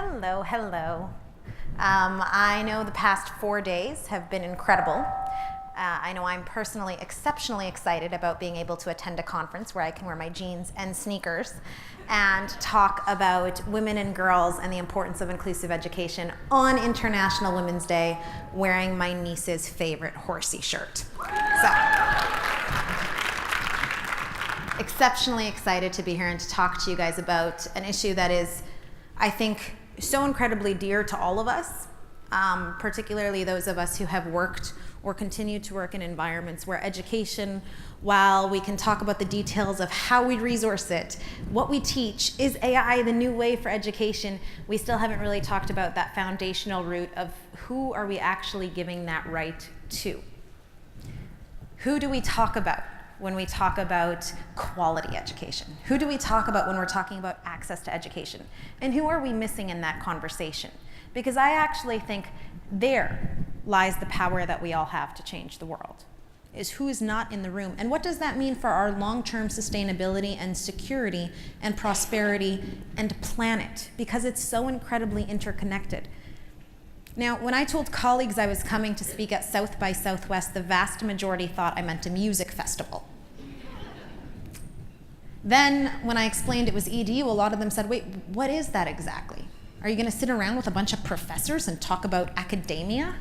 Hello, hello. I know the past 4 days have been incredible. I know I'm personally exceptionally excited about being able to attend a conference where I can wear my jeans and sneakers and talk about women and girls and the importance of inclusive education on International Women's Day wearing my niece's favorite horsey shirt. So, exceptionally excited to be here and to talk to you guys about an issue that is, I think, so incredibly dear to all of us, particularly those of us who have worked or continue to work in environments where education, while we can talk about the details of how we resource it, what we teach, is AI the new way for education, we still haven't really talked about that foundational root of who are we actually giving that right to? Who do we talk about when we talk about quality education? Who do we talk about when we're talking about access to education? And who are we missing in that conversation? Because I actually think there lies the power that we all have to change the world, is who is not in the room. And what does that mean for our long-term sustainability and security and prosperity and planet? Because it's so incredibly interconnected. Now, when I told colleagues I was coming to speak at South by Southwest, the vast majority thought I meant a music festival. Then, when I explained it was EDU, a lot of them said, wait, what is that exactly? Are you going to sit around with a bunch of professors and talk about academia?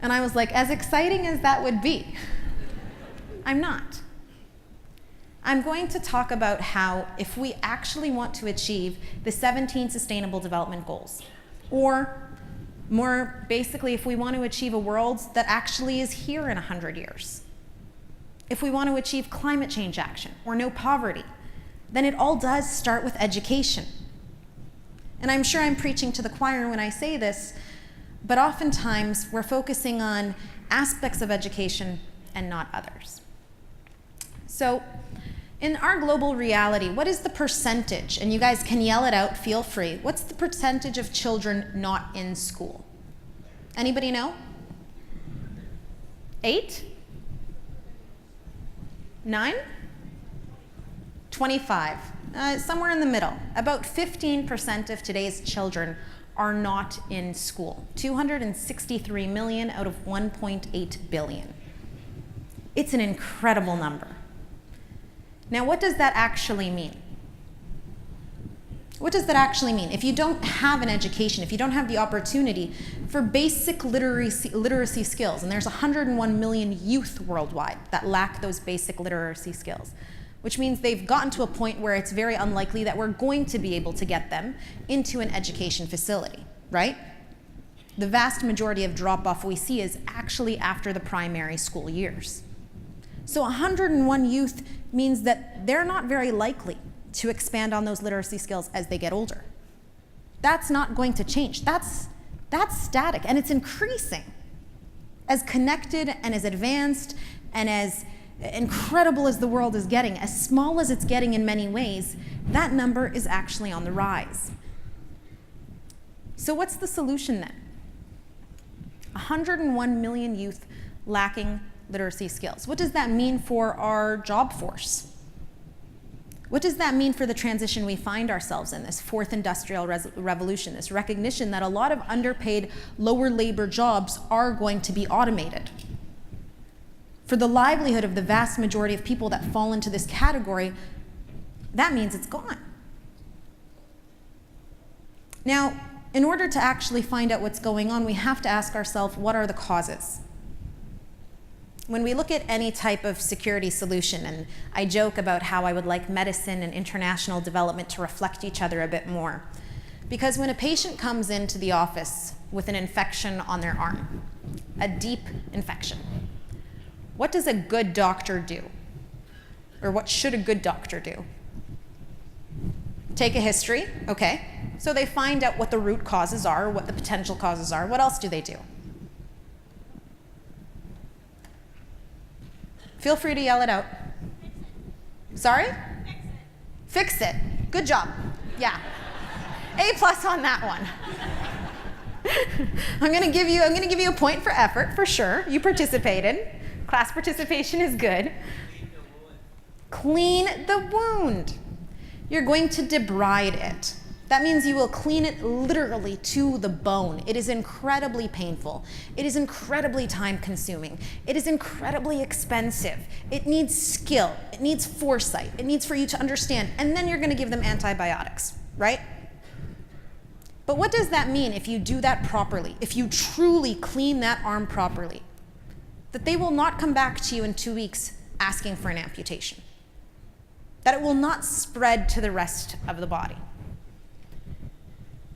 And I was like, as exciting as that would be, I'm not. I'm going to talk about how, if we actually want to achieve the 17 Sustainable Development Goals, or more basically, if we want to achieve a world that actually is here in 100 years, if we want to achieve climate change action or no poverty, then it all does start with education. And I'm sure I'm preaching to the choir when I say this, but oftentimes we're focusing on aspects of education and not others. So, in our global reality, what is the percentage, and you guys can yell it out, feel free, what's the percentage of children not in school? Anybody know? 8? 9? 25? Somewhere in the middle. About 15% of today's children are not in school. 263 million out of 1.8 billion. It's an incredible number. Now, what does that actually mean? What does that actually mean? If you don't have an education, if you don't have the opportunity for basic literacy skills, and there's 101 million youth worldwide that lack those basic literacy skills, which means they've gotten to a point where it's very unlikely that we're going to be able to get them into an education facility, right? The vast majority of drop-off we see is actually after the primary school years. So 101 youth means that they're not very likely to expand on those literacy skills as they get older. That's not going to change. That's static, and it's increasing. As connected and as advanced and as incredible as the world is getting, as small as it's getting in many ways, that number is actually on the rise. So what's the solution then? 101 million youth lacking literacy skills. What does that mean for our job force? What does that mean for the transition we find ourselves in, this fourth industrial revolution, this recognition that a lot of underpaid, lower labor jobs are going to be automated? For the livelihood of the vast majority of people that fall into this category, that means it's gone. Now, in order to actually find out what's going on, we have to ask ourselves, what are the causes? When we look at any type of security solution, and I joke about how I would like medicine and international development to reflect each other a bit more, because when a patient comes into the office with an infection on their arm, a deep infection, what does a good doctor do? Or what should a good doctor do? Take a history, okay. So they find out what the root causes are, what the potential causes are. What else do they do? Feel free to yell it out. Sorry? Fix it. Good job. Yeah. A+ on that one. I'm gonna give you a point for effort, for sure. You participated. Class participation is good. Clean the wound. You're going to debride it. That means you will clean it literally to the bone. It is incredibly painful. It is incredibly time-consuming. It is incredibly expensive. It needs skill. It needs foresight. It needs for you to understand. And then you're going to give them antibiotics, right? But what does that mean if you do that properly, if you truly clean that arm properly? That they will not come back to you in 2 weeks asking for an amputation. That it will not spread to the rest of the body.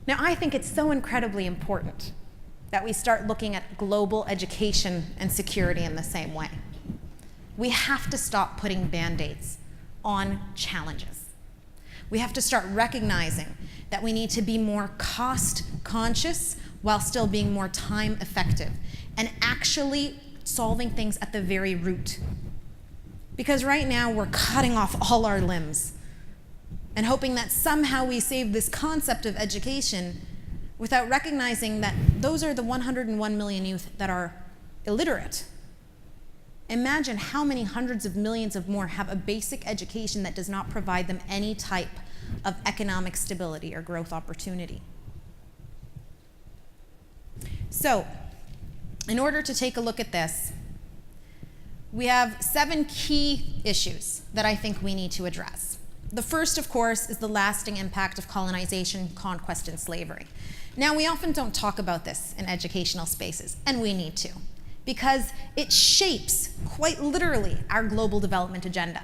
Now, I think it's so incredibly important that we start looking at global education and security in the same way. We have to stop putting Band-Aids on challenges. We have to start recognizing that we need to be more cost conscious while still being more time effective and actually solving things at the very root. Because right now we're cutting off all our limbs and hoping that somehow we save this concept of education without recognizing that those are the 101 million youth that are illiterate. Imagine how many hundreds of millions of more have a basic education that does not provide them any type of economic stability or growth opportunity. So, in order to take a look at this, we have 7 key issues that I think we need to address. The first, of course, is the lasting impact of colonization, conquest, and slavery. Now, we often don't talk about this in educational spaces, and we need to, because it shapes, quite literally, our global development agenda.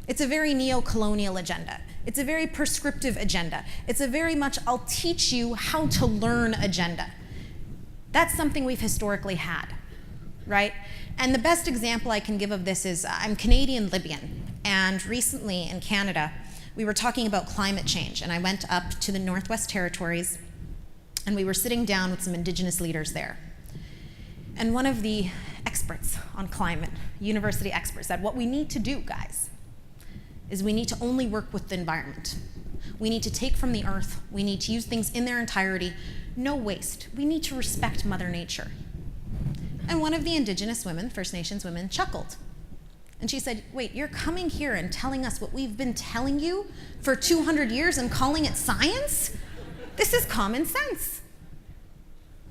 It's a very neo-colonial agenda. It's a very prescriptive agenda. It's a very much, I'll teach you how to learn agenda. That's something we've historically had, right? And the best example I can give of this is I'm Canadian-Libyan, and recently in Canada, we were talking about climate change, and I went up to the Northwest Territories, and we were sitting down with some Indigenous leaders there. And one of the experts on climate, university experts, said, what we need to do, guys, is we need to only work with the environment. We need to take from the earth. We need to use things in their entirety. No waste. We need to respect Mother Nature. And one of the Indigenous women, First Nations women, chuckled. And she said, wait, you're coming here and telling us what we've been telling you for 200 years and calling it science? This is common sense.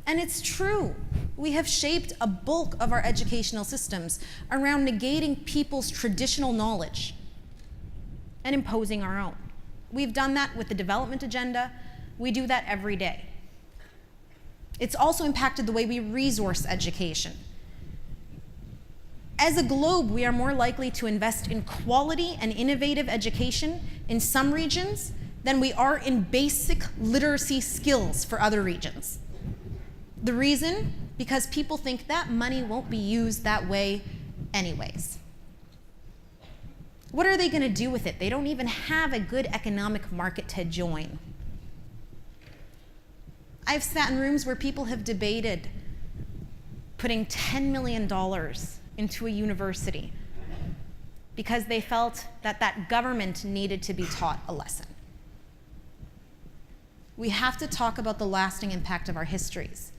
And it's true. We have shaped a bulk of our educational systems around negating people's traditional knowledge and imposing our own. We've done that with the development agenda. We do that every day. It's also impacted the way we resource education. As a globe, we are more likely to invest in quality and innovative education in some regions than we are in basic literacy skills for other regions. The reason? Because people think that money won't be used that way anyways. What are they going to do with it? They don't even have a good economic market to join. I've sat in rooms where people have debated putting $10 million into a university because they felt that that government needed to be taught a lesson. We have to talk about the lasting impact of our histories,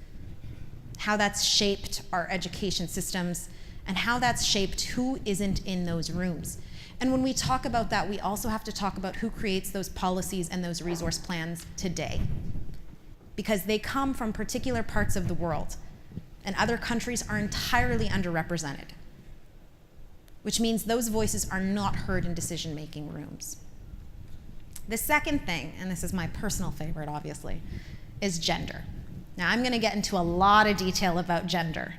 how that's shaped our education systems, and how that's shaped who isn't in those rooms. And when we talk about that, we also have to talk about who creates those policies and those resource plans today, because they come from particular parts of the world, and other countries are entirely underrepresented, which means those voices are not heard in decision-making rooms. The second thing, and this is my personal favorite, obviously, is gender. Now, I'm going to get into a lot of detail about gender,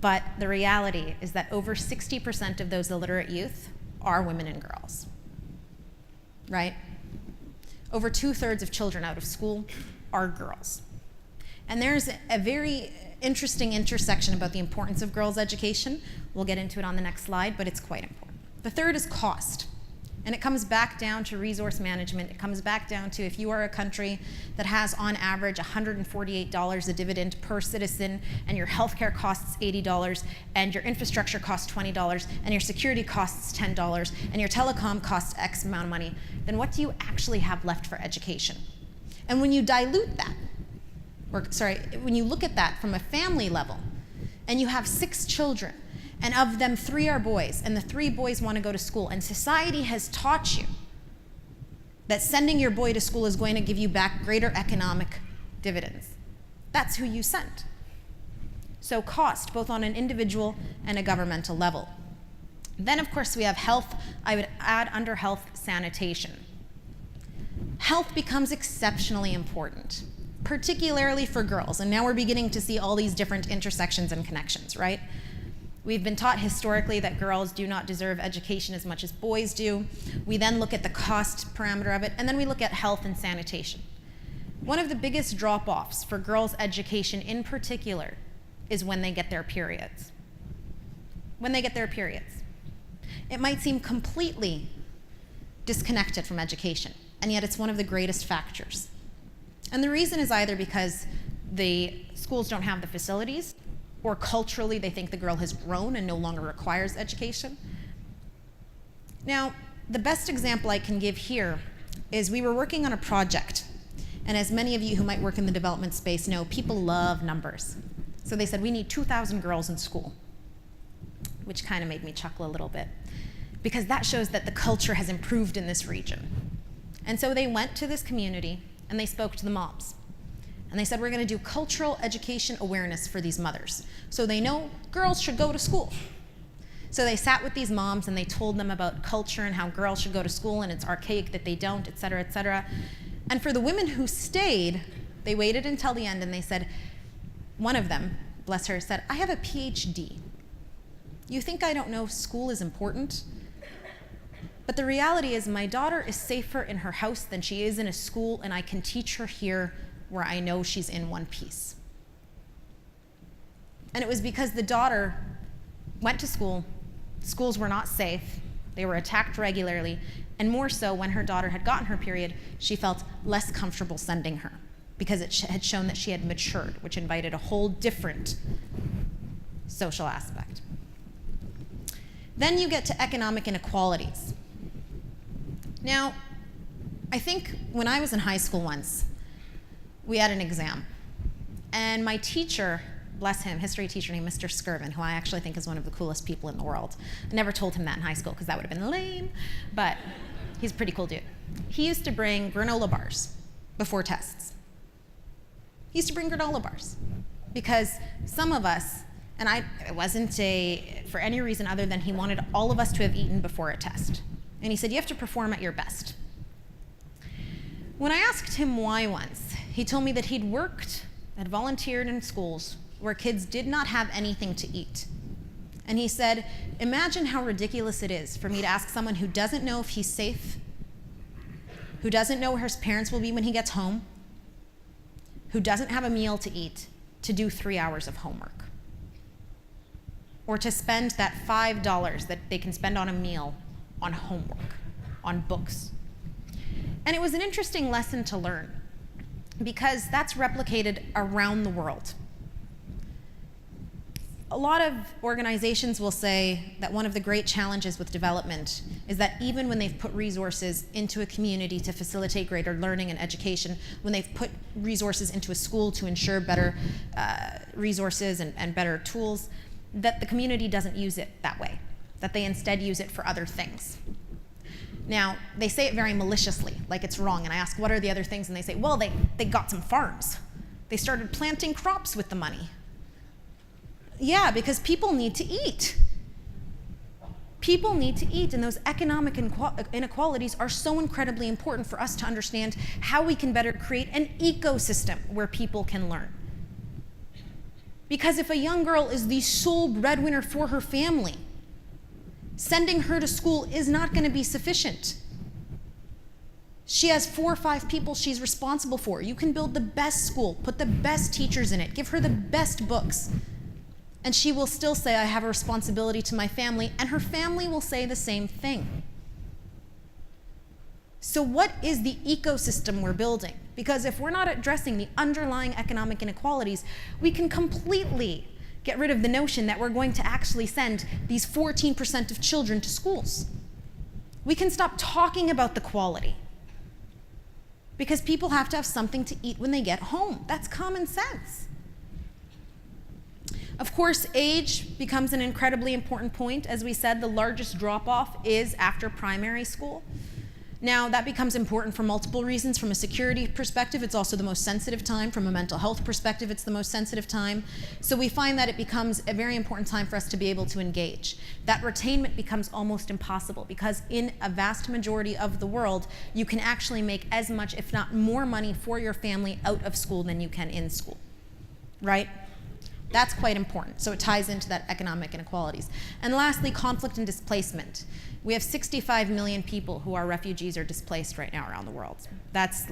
but the reality is that over 60% of those illiterate youth are women and girls, right? Over 2/3 of children out of school are girls. And there's a very interesting intersection about the importance of girls' education. We'll get into it on the next slide, but it's quite important. The third is cost. And it comes back down to resource management. It comes back down to if you are a country that has on average $148 a dividend per citizen, and your healthcare costs $80, and your infrastructure costs $20, and your security costs $10, and your telecom costs X amount of money, then what do you actually have left for education? And when you dilute that, when you look at that from a family level, and you have 6 children, and of them 3 are boys, and the 3 boys want to go to school, and society has taught you that sending your boy to school is going to give you back greater economic dividends. That's who you send. So cost, both on an individual and a governmental level. Then, of course, we have health. I would add under health, sanitation. Health becomes exceptionally important, particularly for girls. And now we're beginning to see all these different intersections and connections, right? We've been taught historically that girls do not deserve education as much as boys do. We then look at the cost parameter of it, and then we look at health and sanitation. One of the biggest drop-offs for girls' education in particular is when they get their periods. When they get their periods. It might seem completely disconnected from education, and yet it's one of the greatest factors. And the reason is either because the schools don't have the facilities, or culturally they think the girl has grown and no longer requires education. Now, the best example I can give here is we were working on a project, and as many of you who might work in the development space know, people love numbers. So they said, we need 2,000 girls in school, which kind of made me chuckle a little bit, because that shows that the culture has improved in this region. And so they went to this community and they spoke to the moms. And they said, we're going to do cultural education awareness for these mothers, so they know girls should go to school. So they sat with these moms and they told them about culture and how girls should go to school and it's archaic that they don't, et cetera, et cetera. And for the women who stayed, they waited until the end and they said, one of them, bless her, said, I have a PhD. You think I don't know school is important? But the reality is my daughter is safer in her house than she is in a school, and I can teach her here where I know she's in one piece. And it was because the daughter went to school, schools were not safe, they were attacked regularly, and more so when her daughter had gotten her period, she felt less comfortable sending her because it had shown that she had matured, which invited a whole different social aspect. Then you get to economic inequalities. Now, I think when I was in high school once, we had an exam. And my teacher, bless him, history teacher named Mr. Skirvin, who I actually think is one of the coolest people in the world. I never told him that in high school because that would have been lame, but he's a pretty cool dude. He used to bring granola bars before tests. He used to bring granola bars because some of us, and it wasn't for any reason other than he wanted all of us to have eaten before a test. And he said, you have to perform at your best. When I asked him why once, he told me that he'd volunteered in schools where kids did not have anything to eat. And he said, imagine how ridiculous it is for me to ask someone who doesn't know if he's safe, who doesn't know where his parents will be when he gets home, who doesn't have a meal to eat, to do 3 hours of homework. Or to spend that $5 that they can spend on a meal on homework, on books. And it was an interesting lesson to learn because that's replicated around the world. A lot of organizations will say that one of the great challenges with development is that even when they've put resources into a community to facilitate greater learning and education, when they've put resources into a school to ensure better resources and better tools, that the community doesn't use it that way, that they instead use it for other things. Now, they say it very maliciously, like it's wrong, and I ask, what are the other things? And they say, well, they got some farms. They started planting crops with the money. Yeah, because people need to eat. People need to eat, and those economic inequalities are so incredibly important for us to understand how we can better create an ecosystem where people can learn. Because if a young girl is the sole breadwinner for her family, sending her to school is not going to be sufficient. She has 4 or 5 people she's responsible for. You can build the best school, put the best teachers in it, give her the best books, and she will still say, I have a responsibility to my family, and her family will say the same thing. So what is the ecosystem we're building? Because if we're not addressing the underlying economic inequalities, we can completely get rid of the notion that we're going to actually send these 14% of children to schools. We can stop talking about the quality because people have to have something to eat when they get home. That's common sense. Of course, age becomes an incredibly important point. As we said, the largest drop-off is after primary school. Now, that becomes important for multiple reasons. From a security perspective, it's also the most sensitive time. From a mental health perspective, it's the most sensitive time. So we find that it becomes a very important time for us to be able to engage. That retainment becomes almost impossible because in a vast majority of the world, you can actually make as much, if not more money for your family out of school than you can in school, right? That's quite important. So it ties into that economic inequalities. And lastly, conflict and displacement. We have 65 million people who are refugees or displaced right now around the world. That's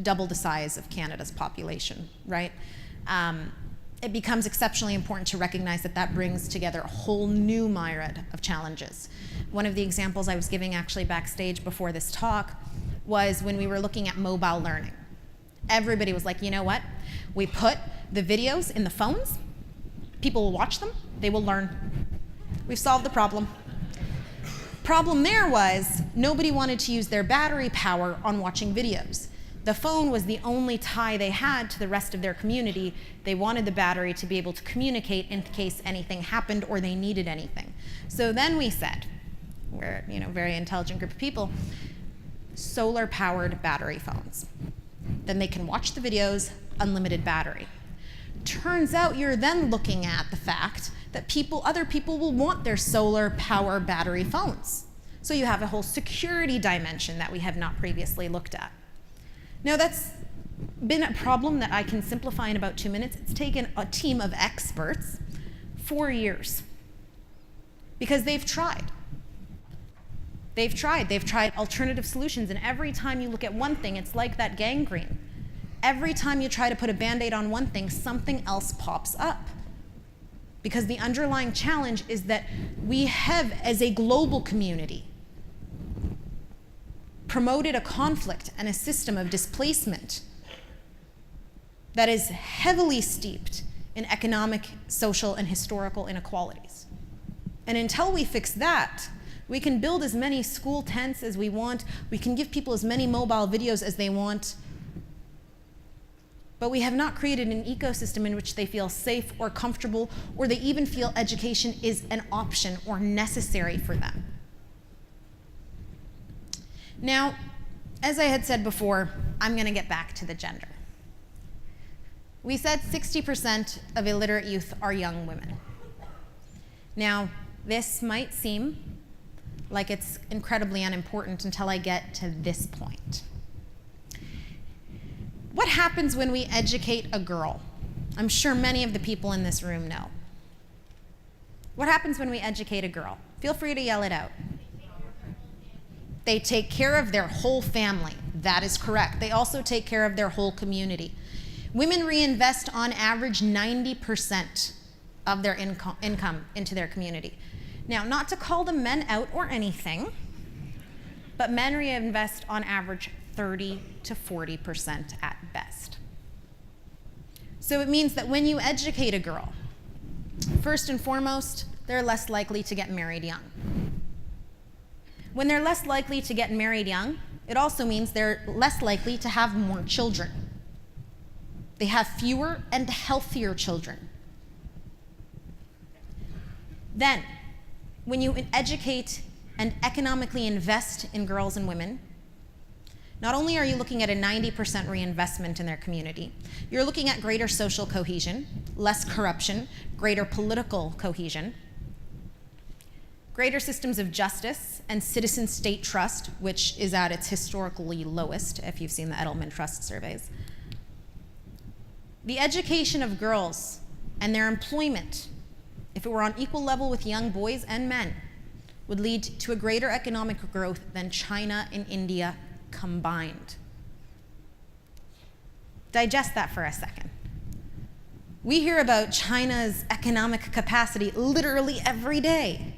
double the size of Canada's population, right? It becomes exceptionally important to recognize that that brings together a whole new myriad of challenges. One of the examples I was giving actually backstage before this talk was when we were looking at mobile learning. Everybody was like, you know what? We put the videos in the phones, people will watch them, they will learn. We've solved the problem. Problem there was nobody wanted to use their battery power on watching videos. The phone was the only tie they had to the rest of their community. They wanted the battery to be able to communicate in case anything happened or they needed anything. So then we said, we're a very intelligent group of people, solar-powered battery phones. Then they can watch the videos, unlimited battery. Turns out you're then looking at the fact that other people will want their solar power battery phones. So you have a whole security dimension that we have not previously looked at. Now that's been a problem that I can simplify in about 2 minutes. It's taken a team of experts 4 years because they've tried. They've tried alternative solutions, and every time you look at one thing, it's like that gangrene. Every time you try to put a Band-Aid on one thing, something else pops up. Because the underlying challenge is that we have, as a global community, promoted a conflict and a system of displacement that is heavily steeped in economic, social, and historical inequalities. And until we fix that, we can build as many school tents as we want, we can give people as many mobile videos as they want, but we have not created an ecosystem in which they feel safe or comfortable, or they even feel education is an option or necessary for them. Now, as I had said before, I'm going to get back to the gender. We said 60% of illiterate youth are young women. Now, this might seem like it's incredibly unimportant until I get to this point. What happens when we educate a girl? I'm sure many of the people in this room know. What happens when we educate a girl? Feel free to yell it out. They take care of their whole family. That is correct. They also take care of their whole community. Women reinvest on average 90% of their income into their community. Now, not to call the men out or anything, but men reinvest on average 30 to 40% at best. So it means that when you educate a girl, first and foremost, they're less likely to get married young. When they're less likely to get married young, it also means they're less likely to have more children. They have fewer and healthier children. Then, when you educate and economically invest in girls and women, not only are you looking at a 90% reinvestment in their community, you're looking at greater social cohesion, less corruption, greater political cohesion, greater systems of justice and citizen state trust, which is at its historically lowest, if you've seen the Edelman Trust surveys. The education of girls and their employment, if it were on equal level with young boys and men, would lead to a greater economic growth than China and India combined. Digest that for a second. We hear about China's economic capacity literally every day.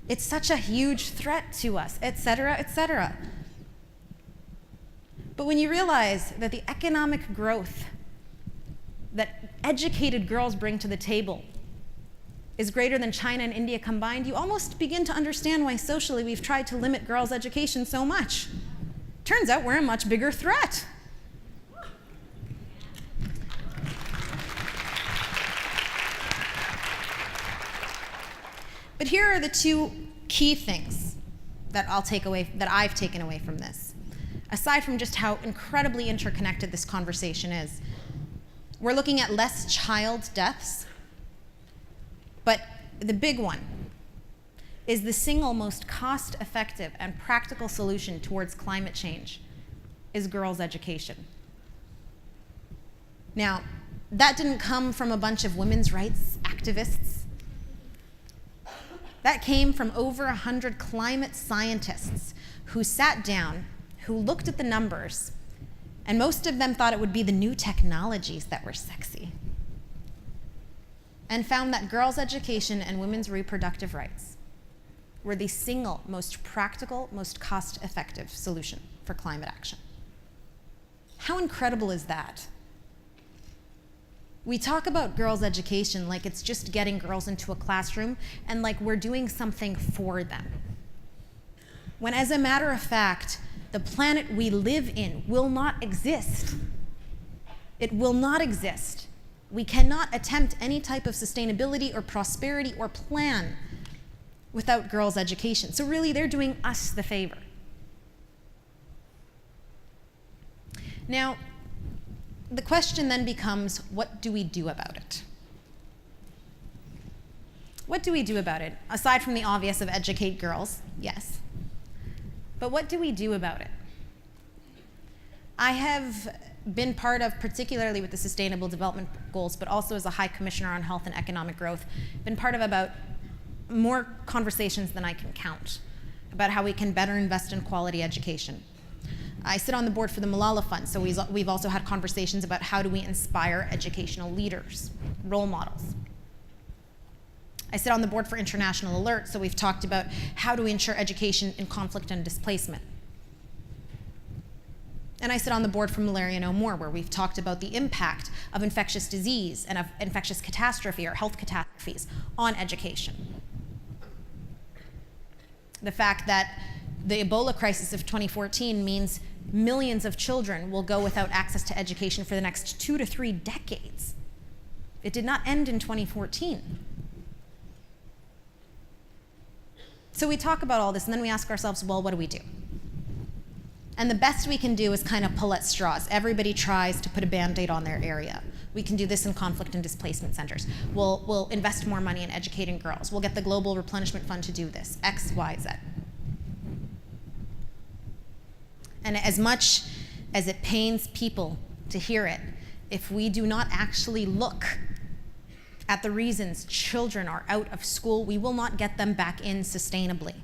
It's such a huge threat to us, et cetera, et cetera. But when you realize that the economic growth that educated girls bring to the table is greater than China and India combined, you almost begin to understand why socially we've tried to limit girls' education so much. Turns out we're a much bigger threat. But here are the two key things that I've taken away from this, aside from just how incredibly interconnected this conversation is. We're looking at less child deaths, but the big one is the single most cost-effective and practical solution towards climate change is girls' education. Now, that didn't come from a bunch of women's rights activists. That came from over 100 climate scientists who sat down, who looked at the numbers, and most of them thought it would be the new technologies that were sexy, and found that girls' education and women's reproductive rights were the single most practical, most cost-effective solution for climate action. How incredible is that? We talk about girls' education like it's just getting girls into a classroom and like we're doing something for them. When as a matter of fact, the planet we live in will not exist. It will not exist. We cannot attempt any type of sustainability or prosperity or plan without girls' education. So really, they're doing us the favor. Now, the question then becomes, what do we do about it? What do we do about it? Aside from the obvious of educate girls, yes. But what do we do about it? I have been part of, particularly with the Sustainable Development Goals, but also as a High Commissioner on Health and Economic Growth, been part of about more conversations than I can count about how we can better invest in quality education. I sit on the board for the Malala Fund, so we've also had conversations about how do we inspire educational leaders, role models. I sit on the board for International Alert, so we've talked about how do we ensure education in conflict and displacement. And I sit on the board for Malaria No More, where we've talked about the impact of infectious disease and of infectious catastrophe or health catastrophes on education. The fact that the Ebola crisis of 2014 means millions of children will go without access to education for the next 2 to 3 decades. It did not end in 2014. So we talk about all this, and then we ask ourselves, well, what do we do? And the best we can do is kind of pull at straws. Everybody tries to put a Band-Aid on their area. We can do this in conflict and displacement centers. We'll invest more money in educating girls. We'll get the Global Replenishment Fund to do this, X, Y, Z. And as much as it pains people to hear it, if we do not actually look at the reasons children are out of school, we will not get them back in sustainably.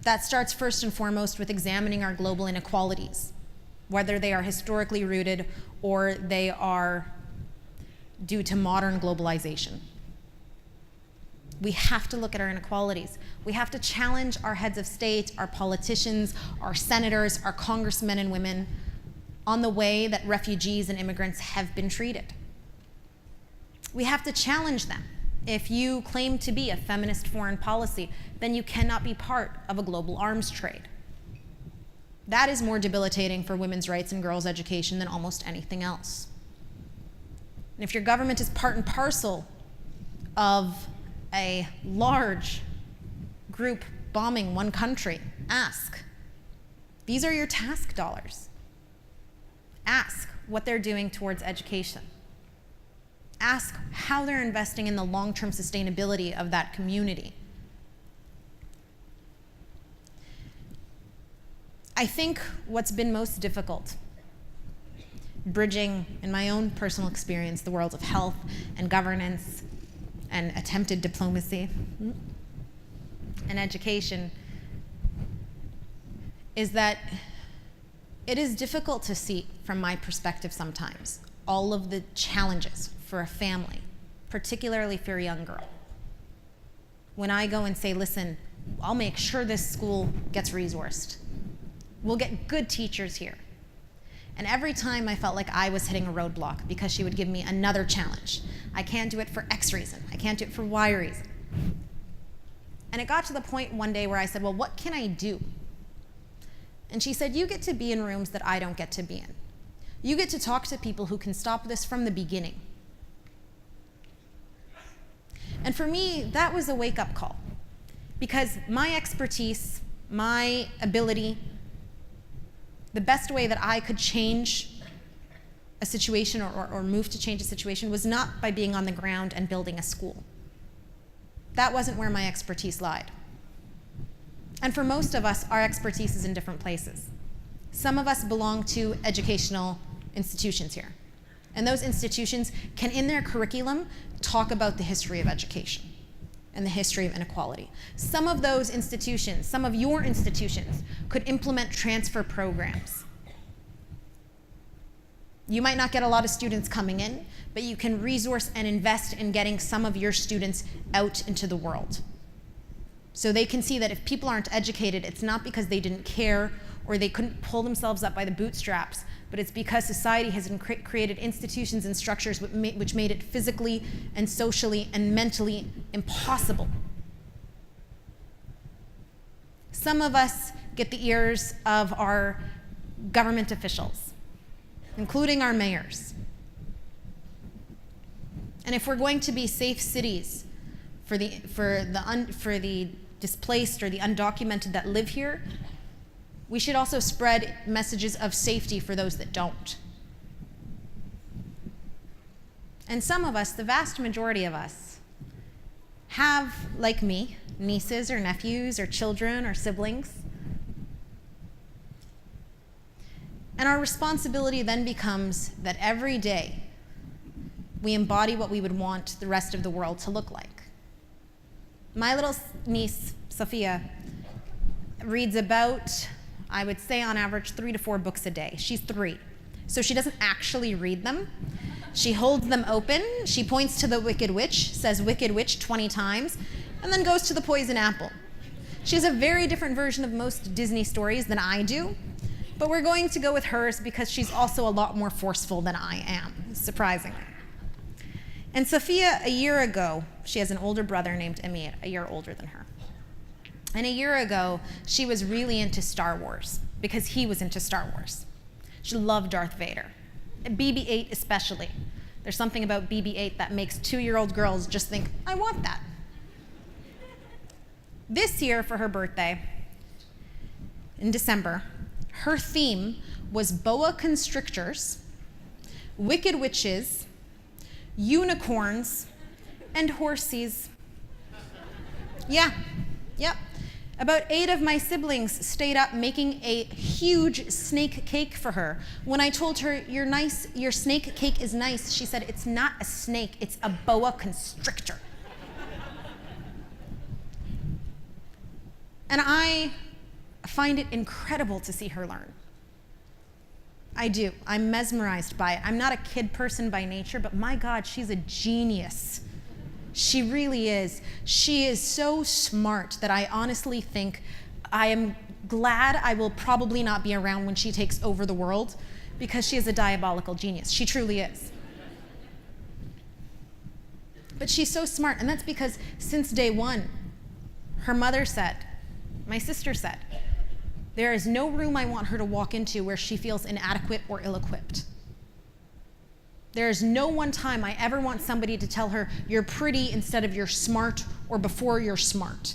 That starts first and foremost with examining our global inequalities, whether they are historically rooted or they are due to modern globalization. We have to look at our inequalities. We have to challenge our heads of state, our politicians, our senators, our congressmen and women on the way that refugees and immigrants have been treated. We have to challenge them. If you claim to be a feminist foreign policy, then you cannot be part of a global arms trade. That is more debilitating for women's rights and girls' education than almost anything else. And if your government is part and parcel of a large group bombing one country, ask. These are your task dollars. Ask what they're doing towards education. Ask how they're investing in the long-term sustainability of that community. I think what's been most difficult, bridging, in my own personal experience, the worlds of health and governance and attempted diplomacy and education, is that it is difficult to see, from my perspective sometimes, all of the challenges for a family, particularly for a young girl. When I go and say, listen, I'll make sure this school gets resourced. We'll get good teachers here. And every time I felt like I was hitting a roadblock because she would give me another challenge. I can't do it for X reason. I can't do it for Y reason. And it got to the point one day where I said, well, what can I do? And she said, you get to be in rooms that I don't get to be in. You get to talk to people who can stop this from the beginning. And for me, that was a wake-up call. Because my expertise, my ability, the best way that I could change a situation or move to change a situation was not by being on the ground and building a school. That wasn't where my expertise lied. And for most of us, our expertise is in different places. Some of us belong to educational institutions here. And those institutions can, in their curriculum, talk about the history of education and the history of inequality. Some of those institutions, some of your institutions, could implement transfer programs. You might not get a lot of students coming in, but you can resource and invest in getting some of your students out into the world. So they can see that if people aren't educated, it's not because they didn't care or they couldn't pull themselves up by the bootstraps, but it's because society has created institutions and structures which made it physically and socially and mentally impossible. Some of us get the ears of our government officials, including our mayors. And if we're going to be safe cities for the displaced or the undocumented that live here, we should also spread messages of safety for those that don't. And some of us, the vast majority of us, have, like me, nieces or nephews or children or siblings. And our responsibility then becomes that every day we embody what we would want the rest of the world to look like. My little niece, Sophia, reads about, I would say on average, 3 to 4 books a day. She's 3, so she doesn't actually read them. She holds them open, she points to the Wicked Witch, says Wicked Witch 20 times, and then goes to the poison apple. She has a very different version of most Disney stories than I do, but we're going to go with hers because she's also a lot more forceful than I am, surprisingly. And Sophia, a year ago, she has an older brother named Emir, a year older than her. And a year ago, she was really into Star Wars because he was into Star Wars. She loved Darth Vader, and BB-8 especially. There's something about BB-8 that makes 2-year-old girls just think, I want that. This year for her birthday, in December, her theme was boa constrictors, wicked witches, unicorns, and horsies. Yeah, yep. About 8 of my siblings stayed up making a huge snake cake for her. When I told her, your snake cake is nice, she said, it's not a snake, it's a boa constrictor. And I find it incredible to see her learn. I do. I'm mesmerized by it. I'm not a kid person by nature, but my God, she's a genius. She really is. She is so smart that I honestly think I am glad I will probably not be around when she takes over the world, because she is a diabolical genius. She truly is. But she's so smart, and that's because since day one, her mother said, my sister said, there is no room I want her to walk into where she feels inadequate or ill-equipped. There is no one time I ever want somebody to tell her you're pretty instead of you're smart or before you're smart.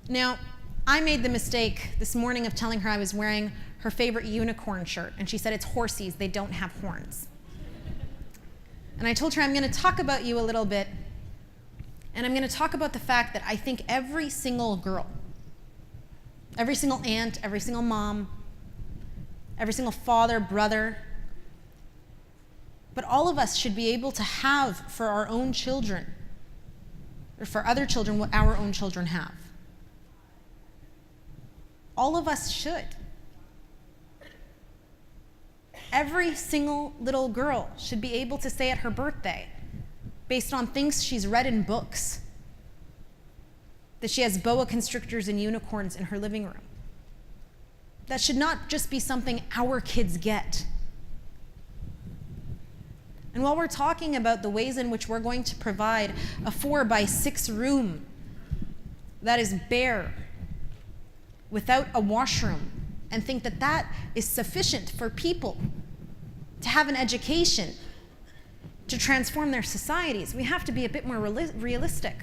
Now, I made the mistake this morning of telling her I was wearing her favorite unicorn shirt, and she said it's horsies, they don't have horns. And I told her I'm going to talk about you a little bit, and I'm going to talk about the fact that I think every single girl, every single aunt, every single mom, every single father, brother, but all of us should be able to have for our own children, or for other children, what our own children have. All of us should. Every single little girl should be able to say at her birthday, based on things she's read in books, that she has boa constrictors and unicorns in her living room. That should not just be something our kids get. And while we're talking about the ways in which we're going to provide a 4x6 room that is bare, without a washroom, and think that that is sufficient for people to have an education, to transform their societies, we have to be a bit more realistic.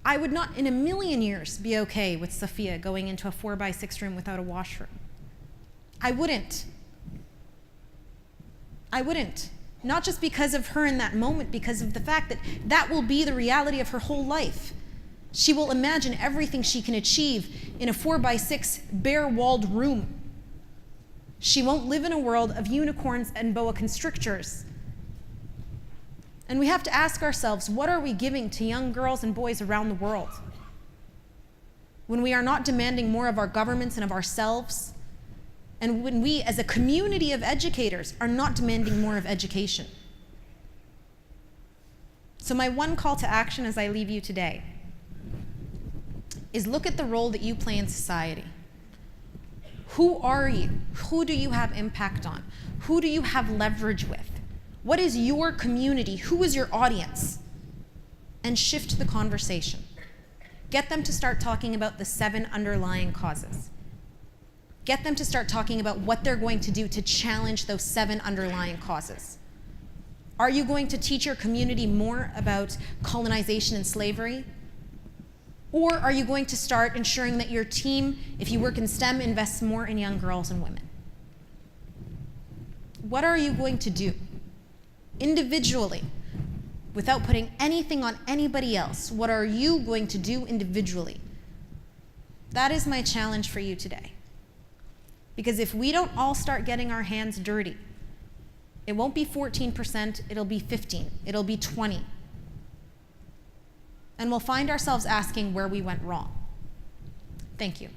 I would not in a million years be okay with Sophia going into a 4x6 room without a washroom. I wouldn't. Not just because of her in that moment, because of the fact that that will be the reality of her whole life. She will imagine everything she can achieve in a 4x6 bare-walled room. She won't live in a world of unicorns and boa constrictors. And we have to ask ourselves, what are we giving to young girls and boys around the world when we are not demanding more of our governments and of ourselves, and when we as a community of educators are not demanding more of education? So my one call to action as I leave you today is look at the role that you play in society. Who are you? Who do you have impact on? Who do you have leverage with? What is your community? Who is your audience? And shift the conversation. Get them to start talking about the 7 underlying causes. Get them to start talking about what they're going to do to challenge those 7 underlying causes. Are you going to teach your community more about colonization and slavery? Or are you going to start ensuring that your team, if you work in STEM, invests more in young girls and women? What are you going to do individually, without putting anything on anybody else? What are you going to do individually? That is my challenge for you today. Because if we don't all start getting our hands dirty, it won't be 14%, it'll be 15, it'll be 20. And we'll find ourselves asking where we went wrong. Thank you.